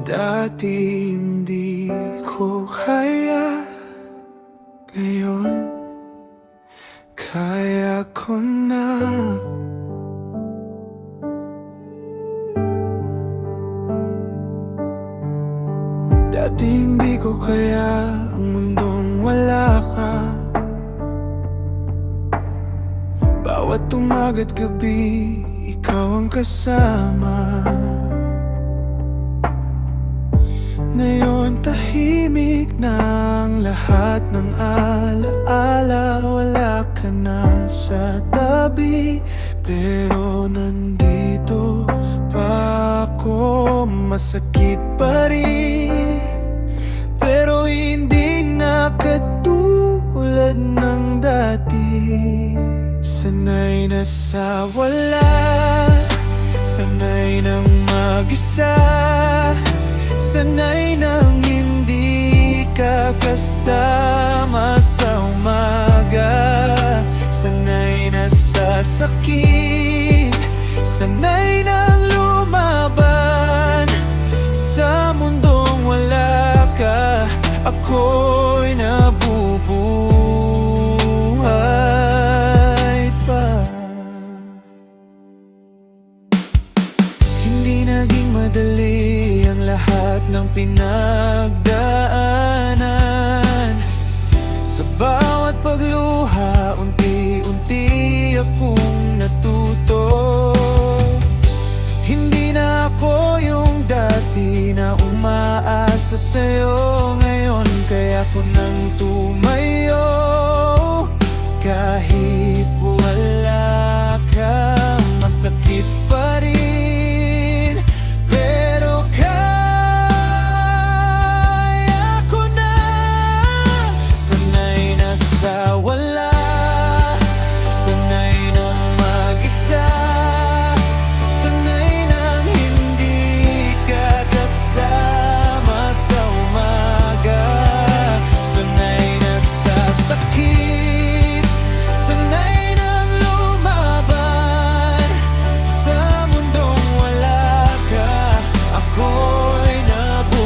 Dati hindi ko kaya, ngayon kaya ko na. Dati hindi ko kaya ang mundong wala ka. Bawat umaga't gabi, ikaw ang kasama. Ngayon tahimik na ang lahat ng alaala. Wala ka na sa tabi, pero nandito pa ako. Masakit pa rin, pero hindi na katulad ng dati. Sanay na sa wala, sanay ng mag-isa, sanay nang hindi ka kasama sa umaga. Sanay na sa sakit, sanay nang lumaban sa mundong wala ka. Ako'y nabubuhay pa. Hindi naging madali ang lahat ng pinagdaanan. Sa bawat pagluha, unti-unti akong natuto. Hindi na ako yung dati na umaasa sa'yo. Ngayon kaya ko nang tumayo, kahit wala ka. Masakit pa rin, pero kaya ko na. Sanay na sa wala, sanay nang mag-isa, sanay nang hindi ka kasama sa umaga. Sanay na sa sakit, sanay nang lumaban sa mundong wala ka. Ako'y nabubuhay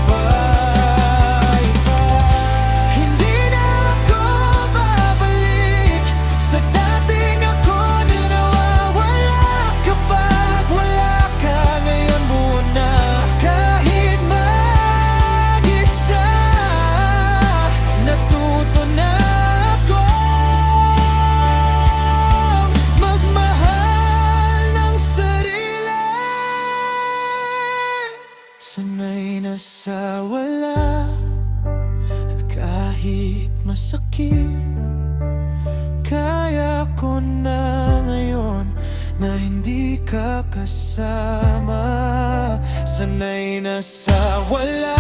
pa. Hindi na ako babalik sa dating ako na nawawala kapag wala ka. Ngayon buo na, kahit mag-isa, natuto na akong magmahal ng sarili. Sanay na sa wala, at kahit masakit, kaya ko na ngayon na hindi ka kasama. Sanay na sa wala,